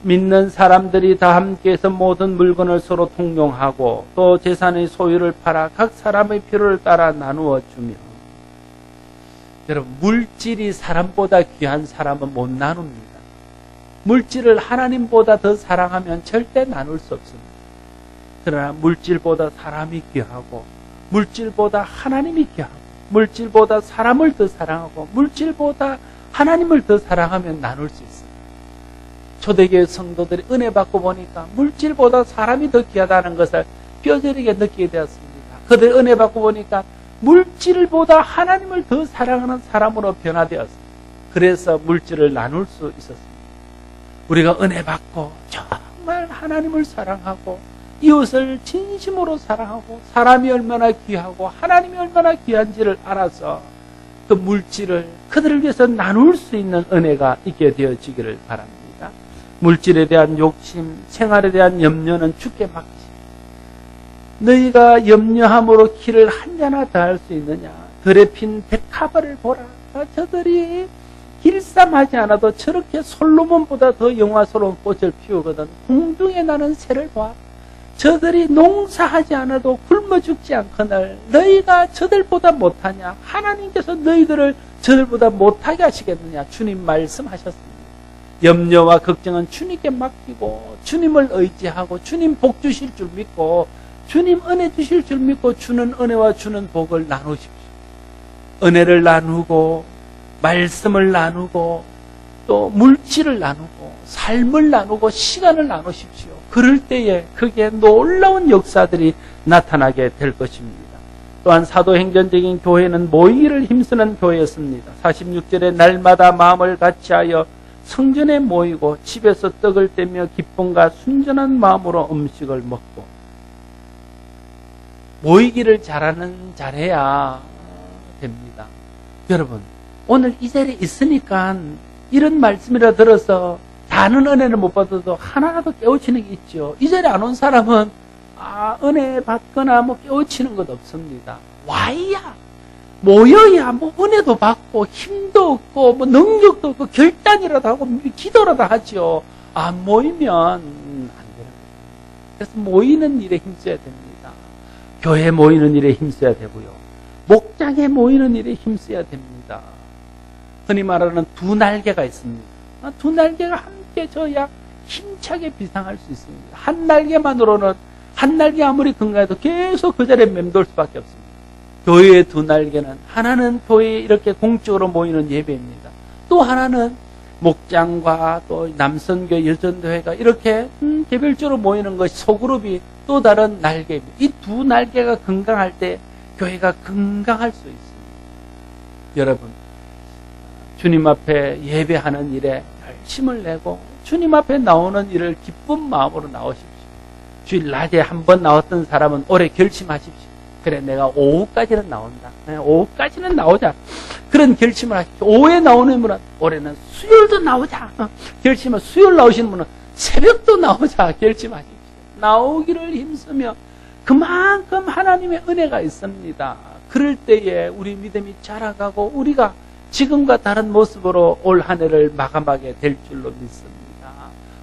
Speaker 1: 믿는 사람들이 다 함께해서 모든 물건을 서로 통용하고 또 재산의 소유를 팔아 각 사람의 필요를 따라 나누어 주며. 여러분, 물질이 사람보다 귀한 사람은 못 나눕니다. 물질을 하나님보다 더 사랑하면 절대 나눌 수 없습니다. 그러나 물질보다 사람이 귀하고 물질보다 하나님이 귀하고 물질보다 사람을 더 사랑하고 물질보다 하나님을 더 사랑하면 나눌 수 있습니다. 초대교회 성도들이 은혜 받고 보니까 물질보다 사람이 더 귀하다는 것을 뼈저리게 느끼게 되었습니다. 그들 은혜 받고 보니까 물질보다 하나님을 더 사랑하는 사람으로 변화되었습니다. 그래서 물질을 나눌 수 있었습니다. 우리가 은혜 받고 정말 하나님을 사랑하고 이웃을 진심으로 사랑하고 사람이 얼마나 귀하고 하나님이 얼마나 귀한지를 알아서 그 물질을 그들을 위해서 나눌 수 있는 은혜가 있게 되어지기를 바랍니다. 물질에 대한 욕심, 생활에 대한 염려는 죽게 막지. 너희가 염려함으로 키를 한자나 더할 수 있느냐? 들에 핀 백합화를 보라. 저들이 길쌈하지 않아도 저렇게 솔로몬보다 더 영화스러운 꽃을 피우거든. 공중에 나는 새를 봐. 저들이 농사하지 않아도 굶어 죽지 않거늘 너희가 저들보다 못하냐? 하나님께서 너희들을 저들보다 못하게 하시겠느냐? 주님 말씀하셨습니다. 염려와 걱정은 주님께 맡기고 주님을 의지하고 주님 복 주실 줄 믿고 주님 은혜 주실 줄 믿고 주는 은혜와 주는 복을 나누십시오. 은혜를 나누고 말씀을 나누고 또 물질을 나누고 삶을 나누고 시간을 나누십시오. 그럴 때에 그게 놀라운 역사들이 나타나게 될 것입니다. 또한 사도행전적인 교회는 모이기를 힘쓰는 교회였습니다. 46절에 날마다 마음을 같이하여 성전에 모이고 집에서 떡을 떼며 기쁨과 순전한 마음으로 음식을 먹고. 모이기를 잘해야 됩니다. 여러분, 오늘 이 자리에 있으니까 이런 말씀이라 들어서 다는 은혜를 못 받아도 하나라도 깨우치는 게 있죠. 이 자리에 안 온 사람은 은혜 받거나 깨우치는 것 없습니다. 와야 모여야 은혜도 받고 힘도 없고 능력도 없고 결단이라도 하고 기도라도 하죠. 안 모이면 안 되는 거예요. 그래서 모이는 일에 힘써야 됩니다. 교회 모이는 일에 힘써야 되고요. 목장에 모이는 일에 힘써야 됩니다. 흔히 말하는 두 날개가 있습니다. 두 날개가 함께 져야 힘차게 비상할 수 있습니다. 한 날개만으로는 한 날개 아무리 건강해도 계속 그 자리에 맴돌 수밖에 없습니다. 교회의 두 날개는 하나는 교회에 이렇게 공적으로 모이는 예배입니다. 또 하나는 목장과 또 남선교 여전도회가 이렇게 개별적으로 모이는 것이 소그룹이 또 다른 날개입니다. 이 두 날개가 건강할 때 교회가 건강할 수 있습니다. 여러분, 주님 앞에 예배하는 일에 열심을 내고 주님 앞에 나오는 일을 기쁜 마음으로 나오십시오. 주일 낮에 한 번 나왔던 사람은 올해 결심하십시오. 그래, 내가 오후까지는 나온다. 오후까지는 나오자. 그런 결심을 하십시오. 오후에 나오는 분은 올해는 수요일도 나오자. 결심을 수요일 나오시는 분은 새벽도 나오자. 결심하십시오. 나오기를 힘쓰며 그만큼 하나님의 은혜가 있습니다. 그럴 때에 우리 믿음이 자라가고 우리가 지금과 다른 모습으로 올 한 해를 마감하게 될 줄로 믿습니다.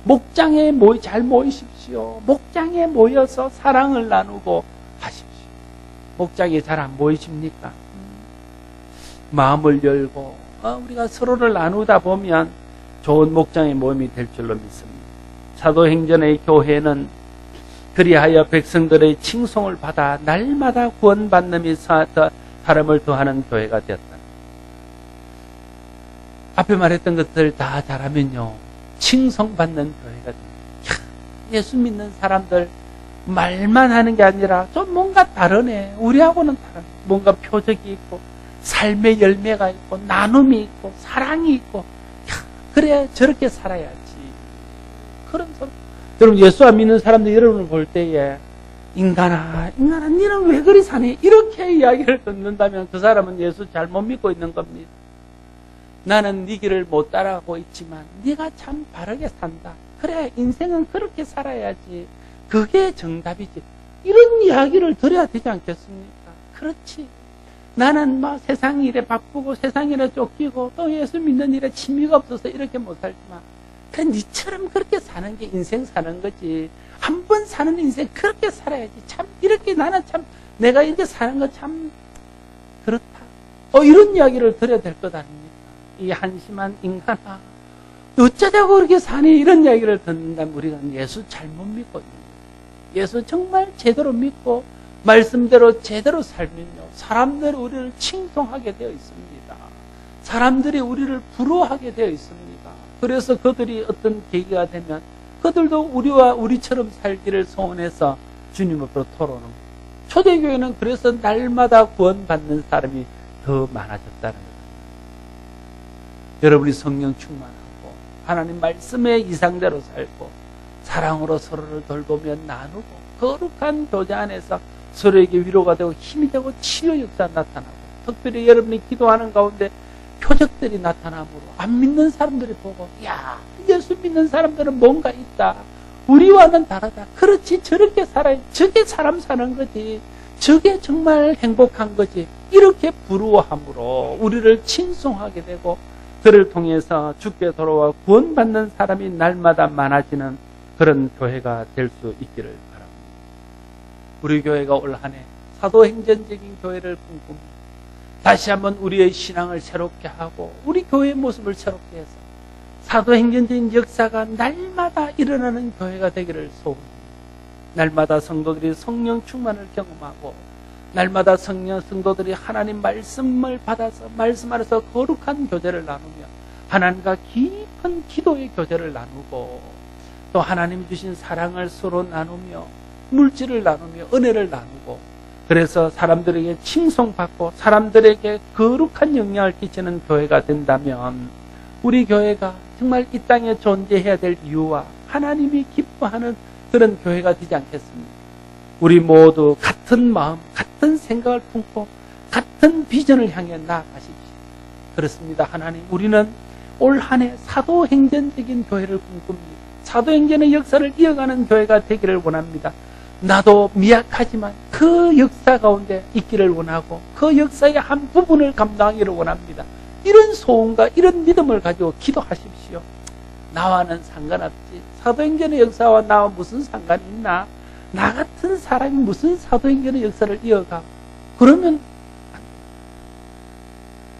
Speaker 1: 목장에 잘 모이십시오. 목장에 모여서 사랑을 나누고 하십시오. 목장에 잘 안 모이십니까? 마음을 열고 우리가 서로를 나누다 보면 좋은 목장의 모임이 될 줄로 믿습니다. 사도행전의 교회는 그리하여 백성들의 칭송을 받아 날마다 구원받는 사람을 더하는 교회가 되었다. 앞에 말했던 것들 다 잘하면요, 칭송받는 교회가 됩니다. 예수 믿는 사람들 말만 하는 게 아니라 좀 뭔가 다르네. 우리하고는 다른 뭔가 표적이 있고 삶의 열매가 있고 나눔이 있고 사랑이 있고 그래 저렇게 살아야지. 그런 사람. 여러분 예수 안 믿는 사람들 여러분을 볼 때에 인간아 너는 왜 그리 사니? 이렇게 이야기를 듣는다면 그 사람은 예수 잘못 믿고 있는 겁니다. 나는 네 길을 못 따라가고 있지만 네가 참 바르게 산다. 그래 인생은 그렇게 살아야지. 그게 정답이지. 이런 이야기를 들어야 되지 않겠습니까? 그렇지. 나는 막 세상 일에 바쁘고 세상 일에 쫓기고 또 예수 믿는 일에 취미가 없어서 이렇게 못 살지만 그래 니처럼 그렇게 사는 게 인생 사는 거지. 한 번 사는 인생 그렇게 살아야지. 참 이렇게 나는 참 내가 이렇게 사는 거 참 그렇다. 이런 이야기를 들어야 될 것 아닙니까? 이 한심한 인간아 어쩌자고 그렇게 사니? 이런 이야기를 듣는다면 우리가 예수 잘못 믿고 있는 거예요. 예수 정말 제대로 믿고 말씀대로 제대로 살면요 사람들이 우리를 칭송하게 되어 있습니다. 사람들이 우리를 부러워하게 되어 있습니다. 그래서 그들이 어떤 계기가 되면 그들도 우리와 우리처럼 살기를 소원해서 주님 앞으로 토로는 거예요. 초대교회는 그래서 날마다 구원받는 사람이 더 많아졌다는 거예요. 여러분이 성령 충만하고 하나님 말씀의 이상대로 살고 사랑으로 서로를 돌보며 나누고 거룩한 교제 안에서 서로에게 위로가 되고 힘이 되고 치유 역사 나타나고 특별히 여러분이 기도하는 가운데 표적들이 나타나므로 안 믿는 사람들이 보고 야 예수 믿는 사람들은 뭔가 있다. 우리와는 다르다. 그렇지 저렇게 살아야 저게 사람 사는 거지. 저게 정말 행복한 거지. 이렇게 부러워함으로 우리를 칭송하게 되고 그를 통해서 주께 돌아와 구원받는 사람이 날마다 많아지는 그런 교회가 될 수 있기를 바랍니다. 우리 교회가 올 한 해 사도행전적인 교회를 꿈꿉니다. 다시 한번 우리의 신앙을 새롭게 하고 우리 교회의 모습을 새롭게 해서 사도행전적인 역사가 날마다 일어나는 교회가 되기를 소원합니다. 날마다 성도들이 성령 충만을 경험하고 날마다 성도들이 하나님 말씀을 받아서 말씀 안에서 거룩한 교제를 나누며 하나님과 깊은 기도의 교제를 나누고 또 하나님 주신 사랑을 서로 나누며 물질을 나누며 은혜를 나누고 그래서 사람들에게 칭송받고 사람들에게 거룩한 영향을 끼치는 교회가 된다면 우리 교회가 정말 이 땅에 존재해야 될 이유와 하나님이 기뻐하는 그런 교회가 되지 않겠습니까? 우리 모두 같은 마음, 같은 생각을 품고 같은 비전을 향해 나아가십시오. 그렇습니다. 하나님, 우리는 올 한 해 사도행전적인 교회를 꿈꿉니다. 사도행전의 역사를 이어가는 교회가 되기를 원합니다. 나도 미약하지만 그 역사 가운데 있기를 원하고 그 역사의 한 부분을 감당하기를 원합니다. 이런 소원과 이런 믿음을 가지고 기도하십시오. 나와는 상관없지. 사도행전의 역사와 나와 무슨 상관이 있나? 나 같은 사람이 무슨 사도행전의 역사를 이어가? 그러면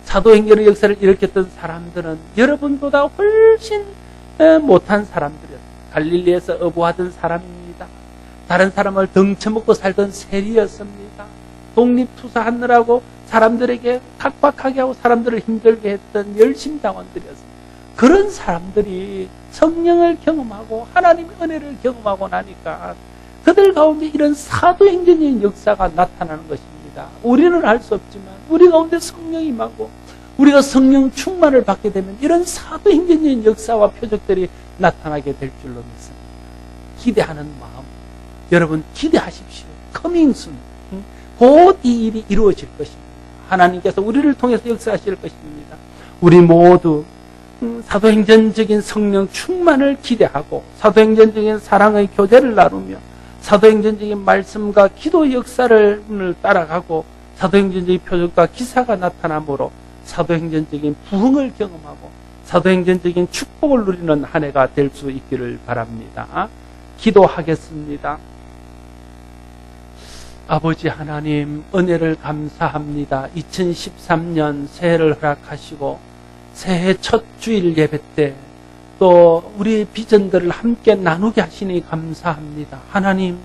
Speaker 1: 사도행전의 역사를 일으켰던 사람들은 여러분보다 훨씬 못한 사람들이었어요. 갈릴리에서 어부하던 사람입니다. 다른 사람을 덩쳐먹고 살던 세리였습니다. 독립투사하느라고 사람들에게 각박하게 하고 사람들을 힘들게 했던 열심당원들이었습니다. 그런 사람들이 성령을 경험하고 하나님의 은혜를 경험하고 나니까 그들 가운데 이런 사도행전의 역사가 나타나는 것입니다. 우리는 알 수 없지만 우리 가운데 성령이 임하고 우리가 성령 충만을 받게 되면 이런 사도행전의 역사와 표적들이 나타나게 될 줄로 믿습니다. 기대하는 마음 여러분 기대하십시오. coming soon. 곧 이 일이 이루어질 것입니다. 하나님께서 우리를 통해서 역사하실 것입니다. 우리 모두 사도행전적인 성령 충만을 기대하고 사도행전적인 사랑의 교제를 나누며 사도행전적인 말씀과 기도 역사를 따라가고 사도행전적인 표적과 기사가 나타나므로 사도행전적인 부흥을 경험하고 사도행전적인 축복을 누리는 한 해가 될 수 있기를 바랍니다. 기도하겠습니다. 아버지 하나님 은혜를 감사합니다. 2013년 새해를 허락하시고 새해 첫 주일 예배 때 또 우리의 비전들을 함께 나누게 하시니 감사합니다. 하나님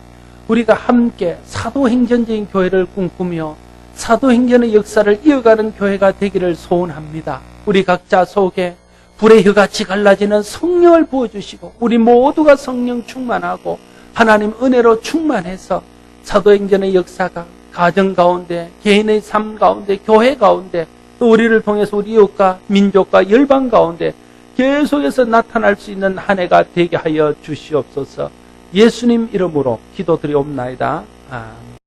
Speaker 1: 우리가 함께 사도행전적인 교회를 꿈꾸며 사도행전의 역사를 이어가는 교회가 되기를 소원합니다. 우리 각자 속에 불의 혀같이 갈라지는 성령을 부어주시고 우리 모두가 성령 충만하고 하나님 은혜로 충만해서 사도행전의 역사가 가정 가운데, 개인의 삶 가운데, 교회 가운데, 또 우리를 통해서 우리 이웃과 민족과 열방 가운데 계속해서 나타날 수 있는 한 해가 되게 하여 주시옵소서. 예수님 이름으로 기도드리옵나이다. 아멘.